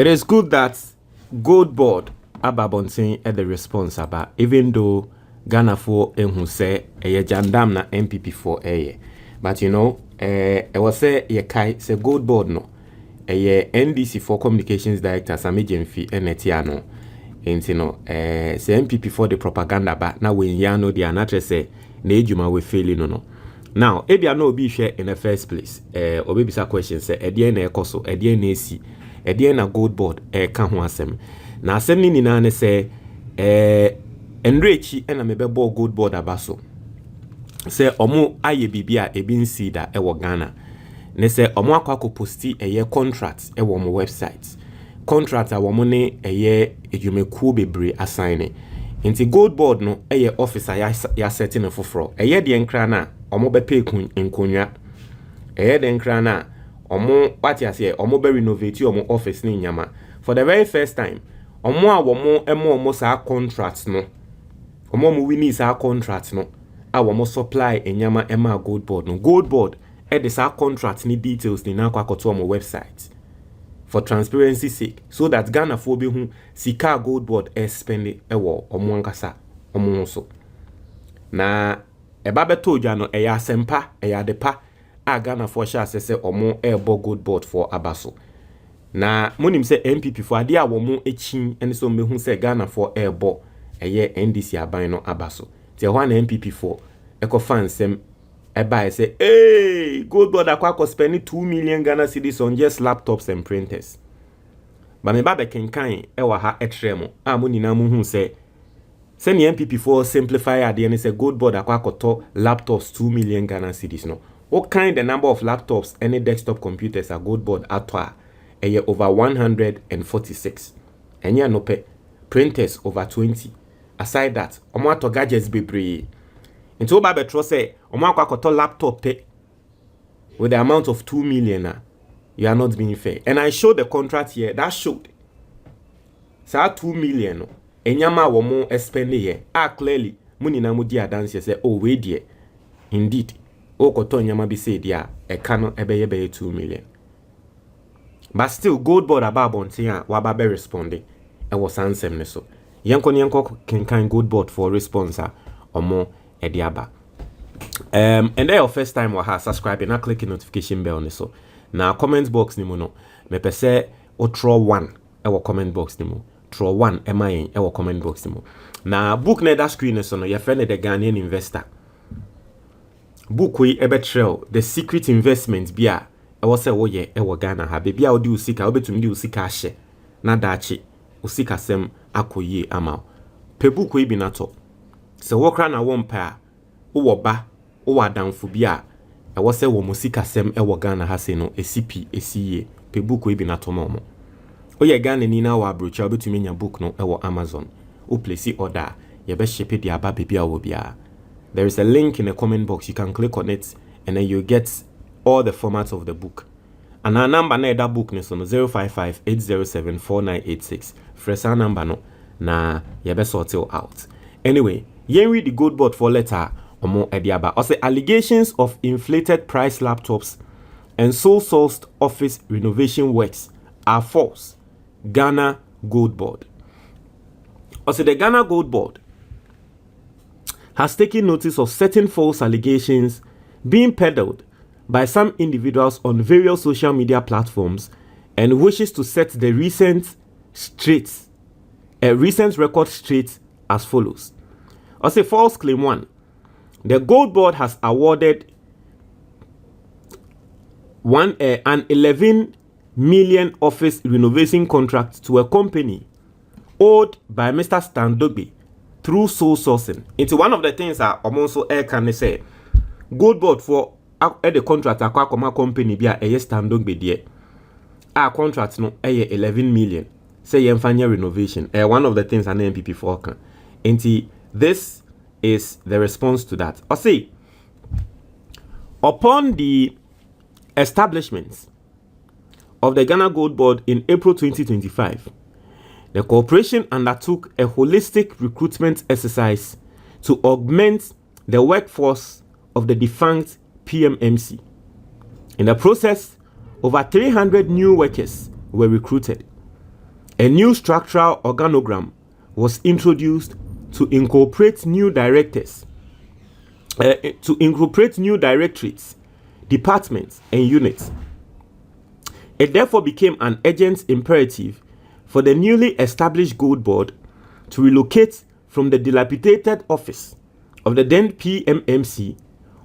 It is good that goldbod ababontin at the response about, even though Ghana for who say a JANDAM na NPP for a, but you know, I was say ye kai say goldbod no, a NDC for communications director Sammy Gyamfi Etiano, and you know, say NPP for the propaganda, but now when ya know the anatre say nejuma we failing no. Now, if you no be share in the first place, obi bisa question say edie na ekoso, edie na esi, edie na goldbod ka ho asem. Na asem ni nyina ne say enrechi na mebebo goldbod abaso. Say omo aye bibia ebi nsi da ewo Ghana. Ne say omo akwa posti eye contract ewo mo website. Contract a womo ne eye edwumekuo bebre assign. Inti goldbod no eye officer ya setting foforo. Eye de nkra na omo bepe nkonwa. Eye de nkra na omo what ya say omo be renovate omo office ni nyama. For the very first time, omo a womo sa contract no. Omo mo wini sa contract no. A womo supply enyama ema goldbod no. Goldbod the sa contract ni details ni na kwa koto omo website. For transparency sake, so that Ghana for be who sika goldbod spend ewo omo ankasa omo so. Na eba beto dwa no eya sempa eya depa a Ghana for sha se omo ebo goldbod for abaso. Na monim se NPP for ade a womo echin ene so mehu se Ghana for ebo eye NDC aban no abaso. Ti ho na NPP for eko fansem eba say hey goldbod akwa spend 2 million Ghana cedis on just laptops and printers. Ba me ba be kenkan ewa ha etremo a mo nyina mo hu se ni NPP for simplify ade ne say goldbod akwa koto laptops 2 million Ghana cedis no. What kind the number of laptops any desktop computers are goldbod atwa over 146. Enya no pe printers over 20. Aside that, omo ato gadgets bebre. Into oba betro say omo akwa koto laptop pe with the amount of 2 million. You are not being fair. And I showed the contract here that showed. Sa 2 million enyama womo spend here. Clearly muni na mudi adanse say oh we dear. Indeed. O koto enyama bi say dia e kano ebeye 2 million. But still goldbod ababontin a waba be responding. E was ansem ne so. Yanko kenkan goldbod for response omo ediaba. And then your first time wa subscribe na click the notification bell ne so. Na comment box ni mo no. Me pese o throw 1 e wo comment box ni mo. Throw 1 emayen e wo comment box ni mo. Na book na that screen so no your friend the Ghanaian investor. Book we ebe trail the secret investment bia e wo se wo ye e wo Ghana ha be bia odi usika obetumi di usika hye na dachi usika sem akoye ama. Pe book we bi na to. Se wo kra na wo mpa wo ba wo adamfo bia e wo se wo musika sem e wo Ghana ha se no esipi esiye pe book we bi na to mo. Oye Ghana ni na wa abrocha obetumi nya book no e wo Amazon. O place order ye be ship di aba be bia wo bia. There is a link in the comment box. You can click on it and then you get all the formats of the book. And our number na that book is on 055-807-4986. Fresa number no na you be sort it out. Anyway, yen read the goldbod for letter omo ediaba. Also allegations of inflated price laptops and sole sourced office renovation works are false. Ghana goldbod. Also the Ghana goldbod has taken notice of certain false allegations being peddled by some individuals on various social media platforms and wishes to set the recent record straight as follows. Also, false claim 1. The goldbod has awarded an 11 million office renovation contract to a company owed by Mr. Standogbe through sole sourcing. Into one of the things that also air can say goldbod for the contract akwa company bia eye Standogbe die a contract no eye 11 million say yemfanya renovation. One of the things an NPP for can. Into this is the response to that. Or say upon the establishment of the Ghana goldbod in April 2025, the corporation undertook a holistic recruitment exercise to augment the workforce of the defunct PMMC. In the process, over 300 new workers were recruited. A new structural organogram was introduced to incorporate new directors, directorates, departments, and units. It therefore became an urgent imperative for the newly established Gold Board to relocate from the dilapidated office of the then PMMC,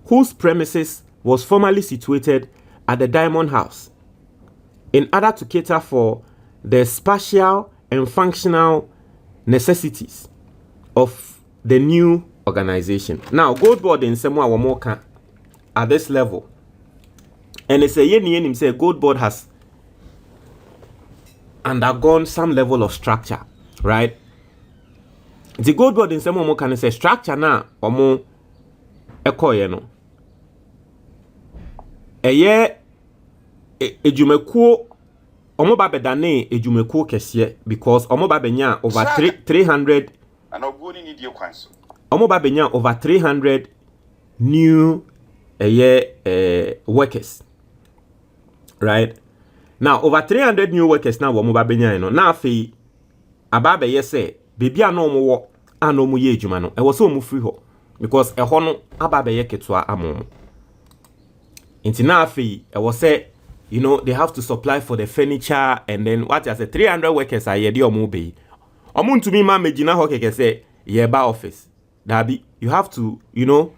whose premises was formerly situated at the Diamond House, in order to cater for the spatial and functional necessities of the new organization. Now, Gold Board in some way at this level, and they say Gold Board has undergone some level of structure, right? The Gold Board in some way can say structure na omo ekoye no. Eye ejumekuo omo ba bedane ejumekuo kese because omo ba benya over 300 and ogoni need your council. Omo ba benya over 300 new workers. Right? Now over 300 new workers now omo ba benya no. Na afi ababe yese baby ano omo wo ano mu ye ejuma no. E wo so omo free ho because e ho no ababe ye ketua amomo. Inti na afi e wo say you know, they have to supply for the furniture, and then what I said, 300 workers are here, omo be. Omo to me, ma mejina hoke say, yeba office. Dabi, you have to, you know,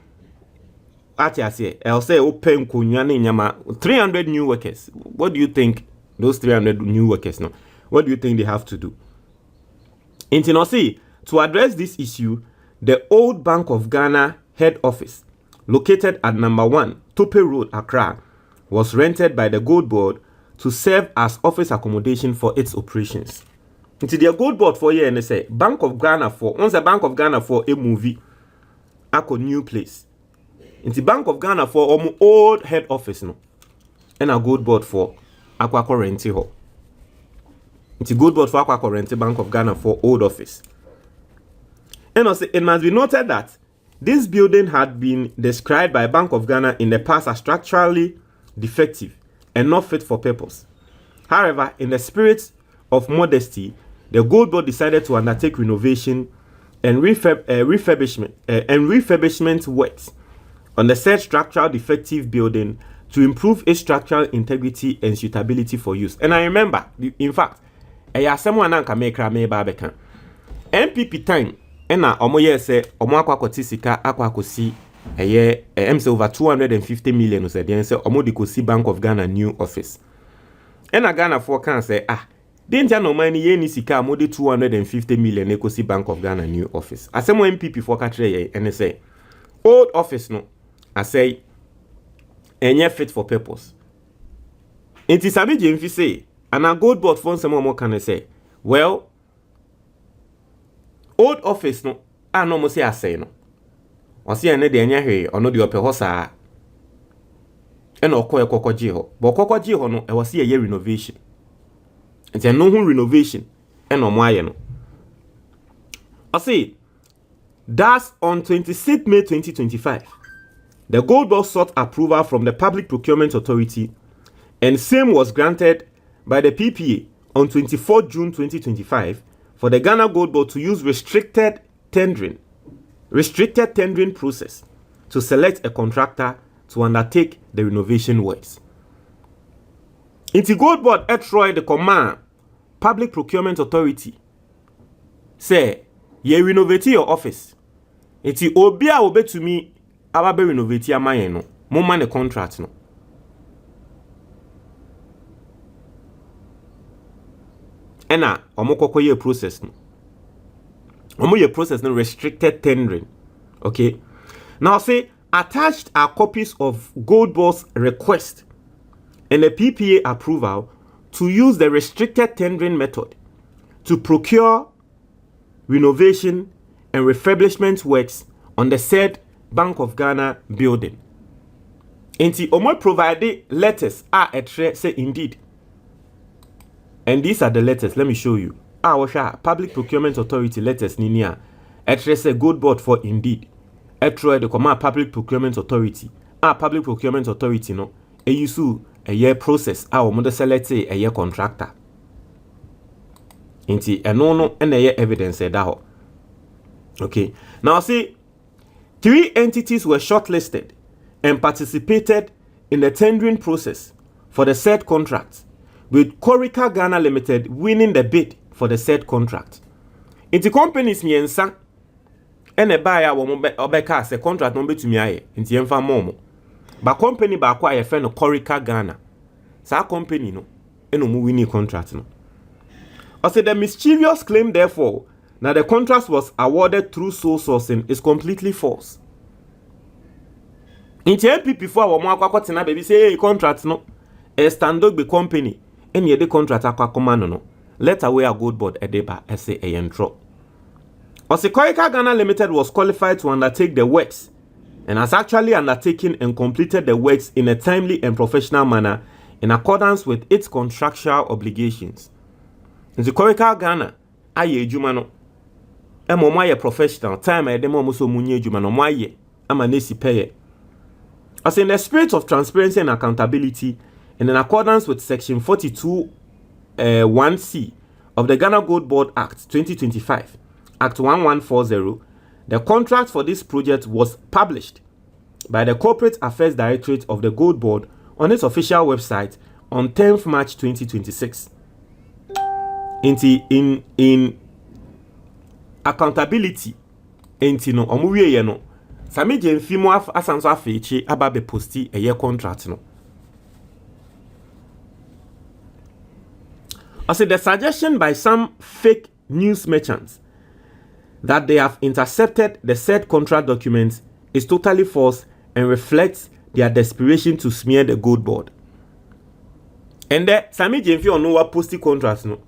what I say, I'll say, open kunyane nyama, 300 new workers. What do you think those 300 new workers, no? What do you think they have to do? Inti no see, to address this issue, the old Bank of Ghana head office, located at number 1, Tope Road, Accra, was rented by the Gold Board to serve as office accommodation for its operations. Into the Gold Board for year and they say Bank of Ghana for once a Bank of Ghana for a movie, a new place. Into Bank of Ghana for old head office no, and a Gold Board for aqua renty ho. Into Gold Board for aqua renty Bank of Ghana for old office. And also it must be noted that this building had been described by Bank of Ghana in the past as structurally defective and not fit for purpose. However, in the spirit of modesty, the Gold Board decided to undertake renovation and refurbishment works on the said structural defective building to improve its structural integrity and suitability for use. And I remember, in fact, someone NPP time, and now omoye say omo akwa kotisika akwa kosi over 250 million or say omo kosi Bank of Ghana new office. And a Ghana for can say didn't no money ye ni sika mo 250 million kosi Bank of Ghana new office. Asemo MPP for katre and say old office no I say enye fit for purpose. Inti Sammy Gyamfi say and a Gold Board for some more can say well old office no no mo say asay no o say ene de anya hwe ono de ope ho saa ena okokoji ho bo okokoji ho no e wo say ye renovation enti no hu renovation ena omo aye no I say thus on 26 May 2025 the Gold Board sought approval from the Public Procurement Authority and same was granted by the PPA on 24 June 2025 for the Ghana Gold Board to use restricted tendering process to select a contractor to undertake the renovation works. Inti Gold Board etroy the command Public Procurement Authority say ye renovate your office. Inti obia obe to me ababe renovate ya maye no mo man the contract no. Ena omokoko ye process no. Omo ye process no restricted tendering. Okay. Now say attached are copies of Gold Board's request and the PPA approval to use the restricted tendering method to procure renovation and refurbishment works on the said Bank of Ghana building. Inti omo provided letters say indeed. And these are the letters. Let me show you. Public Procurement Authority letters ninia. Say Gold Board for indeed. The command Public Procurement Authority. Public Procurement Authority no. E use a year process. Mother select a year contractor. Inti eno no ene evidence eda ho. Okay. Now see, 3 entities were shortlisted and participated in the tendering process for the said contract, with Corica Ghana Limited winning the bid for the said contract. Inti companies miensa ene buyer wo obeka se contract no betumi aye inti emfa momo. Ba company ba kwa ye friend Corica Ghana. Sa company no eno mu winning contract no. Also, the mischievous claim, therefore, that the contract was awarded through sole sourcing is completely false. In NPP before our mwakwa baby say, hey, contract no, a stand-up be company, any other contract akwa command no, let away a goldbod edeba essay a entro. Also, Corica Ghana Limited was qualified to undertake the works and has actually undertaken and completed the works in a timely and professional manner in accordance with its contractual obligations. Nti Corica Ghana aye ejuma no mo aye professional time e dem mo so munye ejuma no mo aye ama nesi peye. As in the spirit of transparency and accountability and in accordance with section 42 1C of the Ghana Gold Board Act 2025 Act 1140, the contract for this project was published by the Corporate Affairs Directorate of the Gold Board on its official website on 10th March 2026. In accountability enti no omuwie ye no Sammy Gyamfi mo asanso afechi aba be posti eye contract no. Also, the suggestion by some fake news merchants that they have intercepted the said contract documents is totally false and reflects their desperation to smear the gold board. And there Sammy Gyamfi on no posti contract no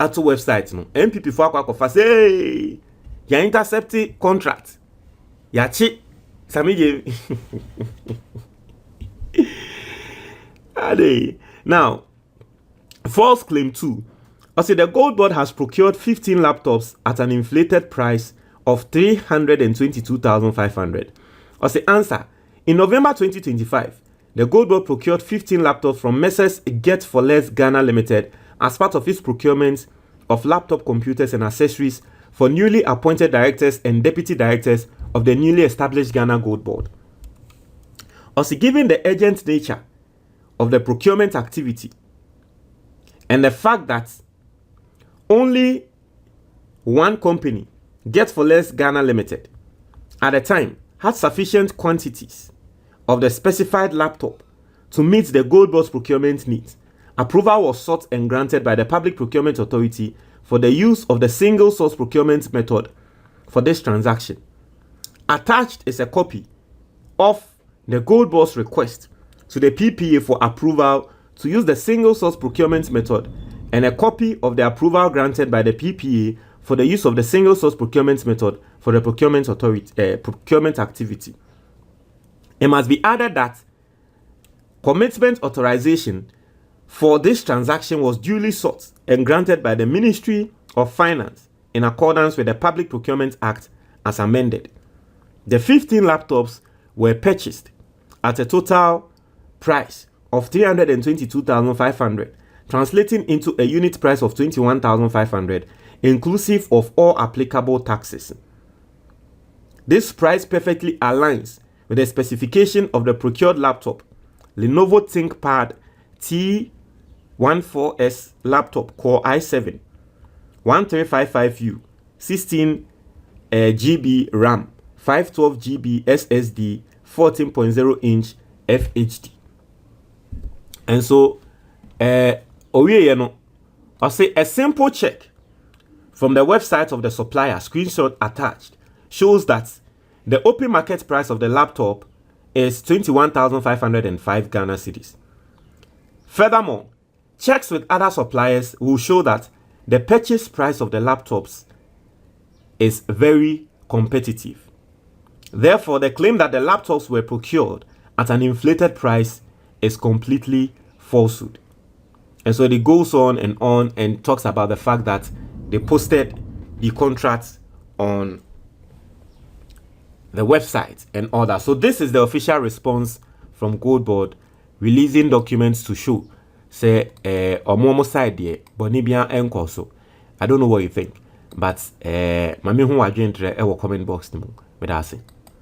at the website no NPP for akwa say ya intercept contract ya chi Sammy Gyamfi. Now, false claim 2. Also, the gold board has procured 15 laptops at an inflated price of 322,500. Also, answer, in November 2025, the gold board procured 15 laptops from Messrs. Get for Less Ghana Limited as part of its procurement of laptop computers and accessories for newly appointed directors and deputy directors of the newly established Ghana Gold Board. Also, given the urgent nature of the procurement activity and the fact that only one company, Get for Less Ghana Limited, at the time had sufficient quantities of the specified laptop to meet the Gold Board's procurement needs, approval was sought and granted by the Public Procurement Authority for the use of the single source procurement method for this transaction. Attached is a copy of the Gold Board's request to the PPA for approval to use the single source procurement method and a copy of the approval granted by the PPA for the use of the single source procurement method for the procurement authority procurement activity. It must be added that commitment authorization for this transaction was duly sought and granted by the Ministry of Finance in accordance with the Public Procurement Act as amended. The 15 laptops were purchased at a total price of 322,500, translating into a unit price of 21,500, inclusive of all applicable taxes. This price perfectly aligns with the specification of the procured laptop, Lenovo ThinkPad T14S laptop Core i7, 1355U, 16 GB RAM, 512 GB SSD, 14.0 inch FHD. And so, I say a simple check from the website of the supplier, screenshot attached, shows that the open market price of the laptop is 21,505 Ghana cedis. Furthermore, checks with other suppliers will show that the purchase price of the laptops is very competitive. Therefore, the claim that the laptops were procured at an inflated price is completely falsehood. And so it goes on and talks about the fact that they posted the contracts on the website and all that. So this is the official response from Gold Board, releasing documents to show say omo side there bonibia enkoso I don't know what you think, but mami hu adwentre e wo comment box ni mu. Me da ase.